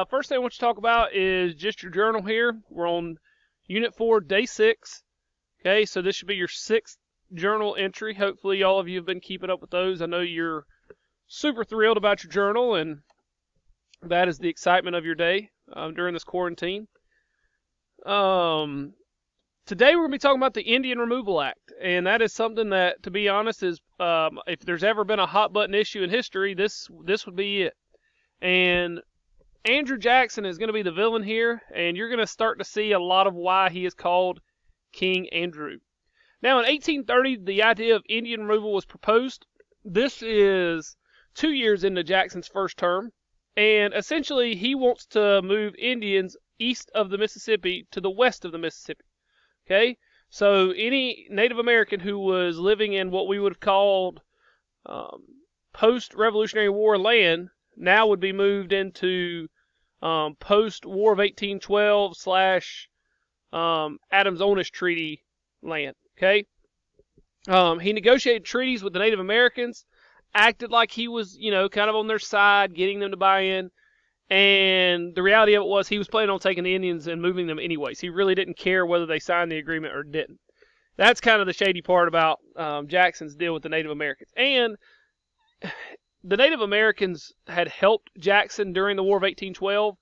First thing I want you to talk about is just your journal here. We're on Unit 4, Day 6. Okay, so this should be your 6th journal entry. Hopefully all of you have been keeping up with those. I know you're super thrilled about your journal, and that is the excitement of your day during this quarantine. Today we're going to be talking about the Indian Removal Act, and that is something that, to be honest, is if there's ever been a hot button issue in history, this would be it. And Andrew Jackson is going to be the villain here, and you're going to start to see a lot of why he is called King Andrew. Now, in 1830, the idea of Indian removal was proposed. This is 2 years into Jackson's first term, and essentially he wants to move Indians east of the Mississippi to the west of the Mississippi. Okay, so any Native American who was living in what we would have called post-Revolutionary War land now would be moved into post-War of 1812 / Adams-Onis Treaty land. Okay, he negotiated treaties with the Native Americans, acted like he was, kind of on their side, getting them to buy in. And the reality of it was he was planning on taking the Indians and moving them anyways. He really didn't care whether they signed the agreement or didn't. That's kind of the shady part about Jackson's deal with the Native Americans. And the Native Americans had helped Jackson during the War of 1812.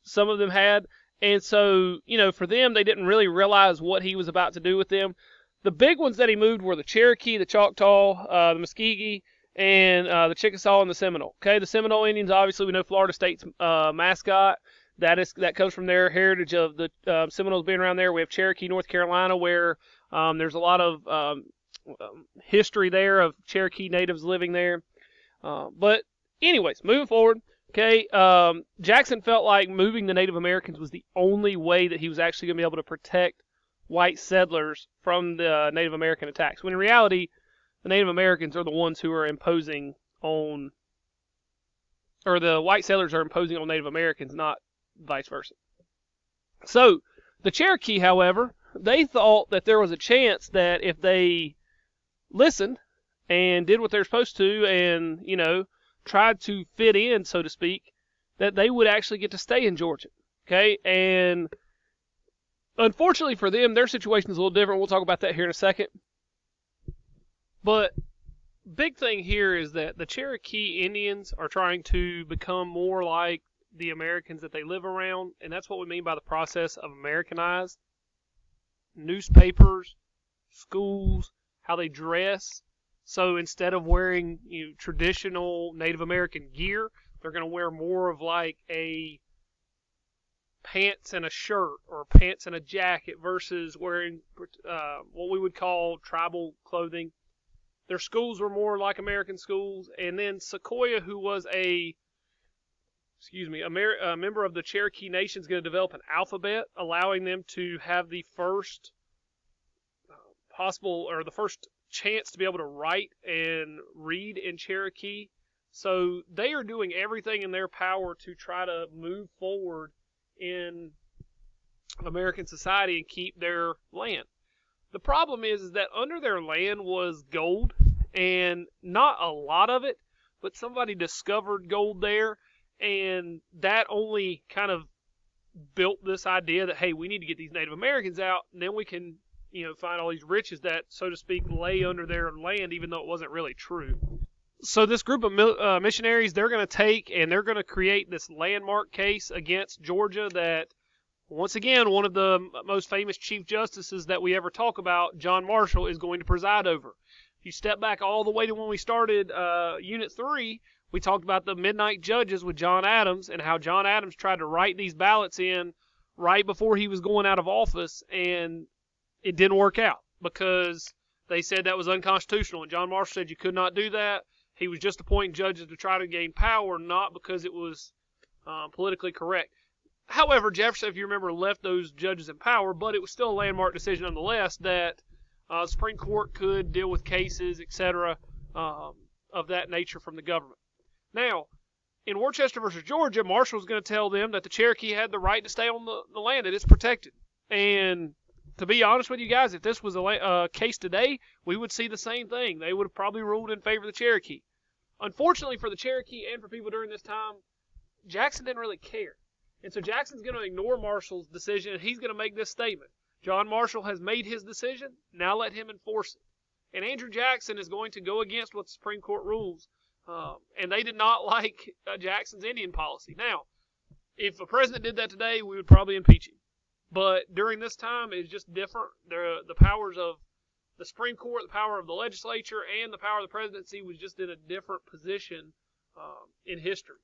Some of them had. And so, for them, they didn't really realize what he was about to do with them. The big ones that he moved were the Cherokee, the Choctaw, the Muskegee, and the Chickasaw and the Seminole. Okay, the Seminole Indians, obviously, we know Florida State's mascot. That comes from their heritage of the Seminoles being around there. We have Cherokee, North Carolina, where there's a lot of history there of Cherokee natives living there. But anyways, moving forward, okay, Jackson felt like moving the Native Americans was the only way that he was actually going to be able to protect white settlers from the Native American attacks, when in reality, the Native Americans are the ones who are imposing on, or the white settlers are imposing on Native Americans, not vice versa. So, the Cherokee, however, they thought that there was a chance that if they listened and did what they're supposed to and, tried to fit in, so to speak, that they would actually get to stay in Georgia. Okay? And unfortunately for them, their situation is a little different. We'll talk about that here in a second. But big thing here is that the Cherokee Indians are trying to become more like the Americans that they live around, and that's what we mean by the process of Americanized. Newspapers, schools, how they dress. So instead of wearing traditional Native American gear, they're going to wear more of like a pants and a shirt or pants and a jacket versus wearing what we would call tribal clothing. Their schools were more like American schools. And then Sequoyah, who was a member of the Cherokee Nation, is going to develop an alphabet, allowing them to have the first the first chance to be able to write and read in Cherokee. So they are doing everything in their power to try to move forward in American society and keep their land. The problem is that under their land was gold, and not a lot of it, but somebody discovered gold there, and that only kind of built this idea that, hey, we need to get these Native Americans out, and then we can, find all these riches that, so to speak, lay under their land, even though it wasn't really true. So this group of missionaries, they're going to take and they're going to create this landmark case against Georgia that, once again, one of the most famous Chief Justices that we ever talk about, John Marshall, is going to preside over. If you step back all the way to when we started Unit 3, we talked about the Midnight Judges with John Adams and how John Adams tried to write these ballots in right before he was going out of office, and it didn't work out because they said that was unconstitutional. And John Marshall said you could not do that. He was just appointing judges to try to gain power, not because it was politically correct. However, Jefferson, if you remember, left those judges in power, but it was still a landmark decision nonetheless that the Supreme Court could deal with cases, etc., of that nature from the government. Now, in Worcester versus Georgia, Marshall was going to tell them that the Cherokee had the right to stay on the land, that it's protected. And to be honest with you guys, if this was a case today, we would see the same thing. They would have probably ruled in favor of the Cherokee. Unfortunately for the Cherokee and for people during this time, Jackson didn't really care. And so Jackson's going to ignore Marshall's decision, and he's going to make this statement. John Marshall has made his decision. Now let him enforce it. And Andrew Jackson is going to go against what the Supreme Court rules. And they did not like Jackson's Indian policy. Now, if a president did that today, we would probably impeach him. But during this time, it's just different. The powers of the Supreme Court, the power of the legislature, and the power of the presidency was just in a different position in history.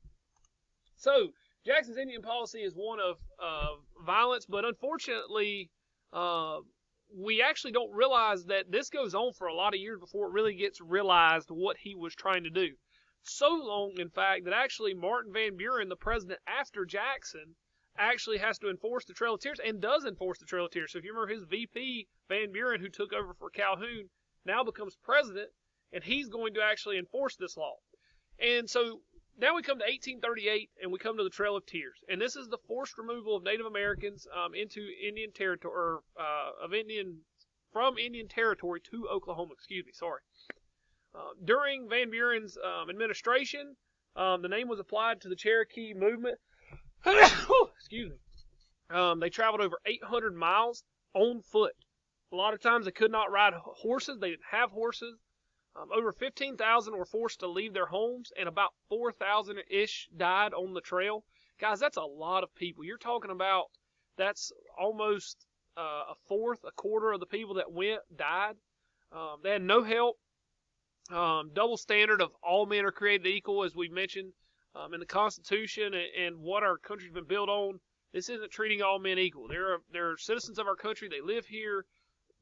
So, Jackson's Indian policy is one of violence, but unfortunately, we actually don't realize that this goes on for a lot of years before it really gets realized what he was trying to do. So long, in fact, that actually Martin Van Buren, the president after Jackson, actually has to enforce the Trail of Tears and does enforce the Trail of Tears. So if you remember his VP, Van Buren, who took over for Calhoun, now becomes president, and he's going to actually enforce this law. And so now we come to 1838, and we come to the Trail of Tears. And this is the forced removal of Native Americans into Indian territory, or from Indian territory to Oklahoma. During Van Buren's administration, the name was applied to the Cherokee movement. They traveled over 800 miles on foot. A lot of times they could not ride horses. They didn't have horses. Over 15,000 were forced to leave their homes, and about 4,000-ish died on the trail. Guys, that's a lot of people. You're talking about that's almost a quarter of the people that went died. They had no help. Double standard of all men are created equal, as we mentioned in the Constitution and what our country's been built on. This isn't treating all men equal. They're citizens of our country. They live here.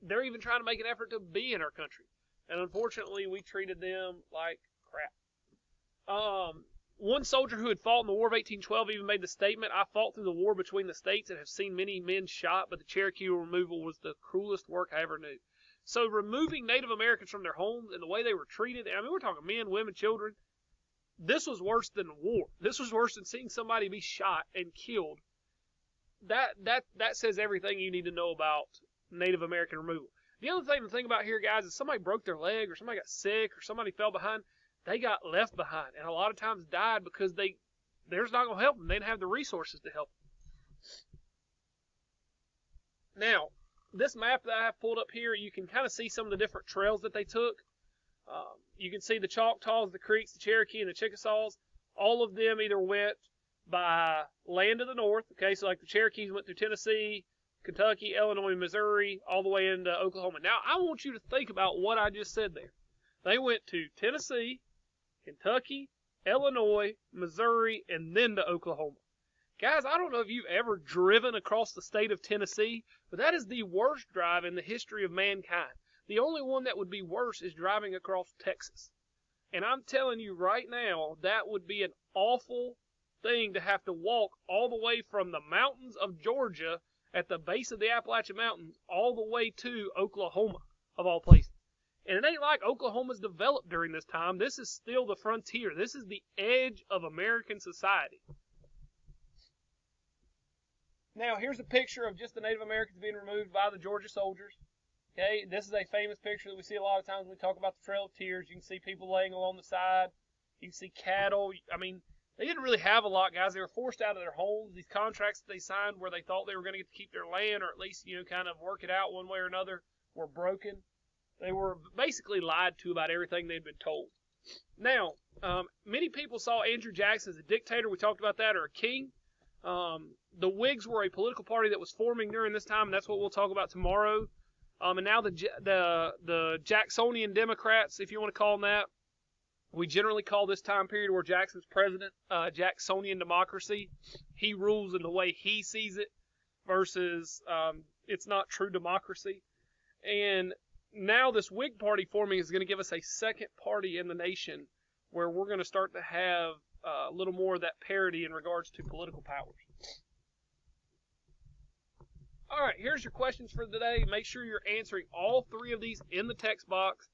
They're even trying to make an effort to be in our country. And unfortunately, we treated them like crap. One soldier who had fought in the War of 1812 even made the statement, "I fought through the war between the states and have seen many men shot, but the Cherokee removal was the cruelest work I ever knew." So removing Native Americans from their homes and the way they were treated, I mean, we're talking men, women, children. This was worse than war. This was worse than seeing somebody be shot and killed. That says everything you need to know about Native American removal. The other thing to think about here, guys, is somebody broke their leg or somebody got sick or somebody fell behind. They got left behind and a lot of times died because there's not going to help them. They didn't have the resources to help them. Now, this map that I have pulled up here, you can kind of see some of the different trails that they took. You can see the Choctaws, the Creeks, the Cherokee, and the Chickasaws. All of them either went by land to the north. Okay, so like the Cherokees went through Tennessee, Kentucky, Illinois, Missouri, all the way into Oklahoma. Now, I want you to think about what I just said there. They went to Tennessee, Kentucky, Illinois, Missouri, and then to Oklahoma. Guys, I don't know if you've ever driven across the state of Tennessee, but that is the worst drive in the history of mankind. The only one that would be worse is driving across Texas. And I'm telling you right now, that would be an awful thing to have to walk all the way from the mountains of Georgia at the base of the Appalachian Mountains all the way to Oklahoma, of all places. And it ain't like Oklahoma's developed during this time. This is still the frontier. This is the edge of American society. Now, here's a picture of just the Native Americans being removed by the Georgia soldiers. Okay, this is a famous picture that we see a lot of times when we talk about the Trail of Tears. You can see people laying along the side. You can see cattle. I mean, they didn't really have a lot, guys. They were forced out of their homes. These contracts that they signed where they thought they were going to get to keep their land or at least, kind of work it out one way or another were broken. They were basically lied to about everything they'd been told. Now, many people saw Andrew Jackson as a dictator. We talked about that, or a king. The Whigs were a political party that was forming during this time, and that's what we'll talk about tomorrow. And now the Jacksonian Democrats, if you want to call them that, we generally call this time period where Jackson's president Jacksonian democracy. He rules in the way he sees it versus it's not true democracy. And now this Whig party forming is going to give us a second party in the nation where we're going to start to have a little more of that parity in regards to political powers. All right, here's your questions for today. Make sure you're answering all three of these in the text box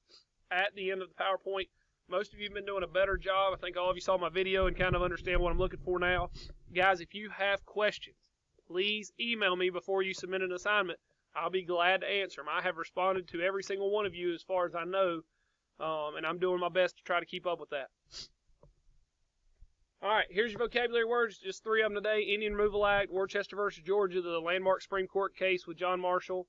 at the end of the PowerPoint. Most of you have been doing a better job. I think all of you saw my video and kind of understand what I'm looking for now. Guys, if you have questions, please email me before you submit an assignment. I'll be glad to answer them. I have responded to every single one of you as far as I know, and I'm doing my best to try to keep up with that. All right, here's your vocabulary words, just 3 of them today. Indian Removal Act, Worcester versus Georgia, the landmark Supreme Court case with John Marshall,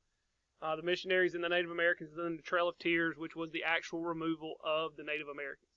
the missionaries and the Native Americans, and then the Trail of Tears, which was the actual removal of the Native Americans.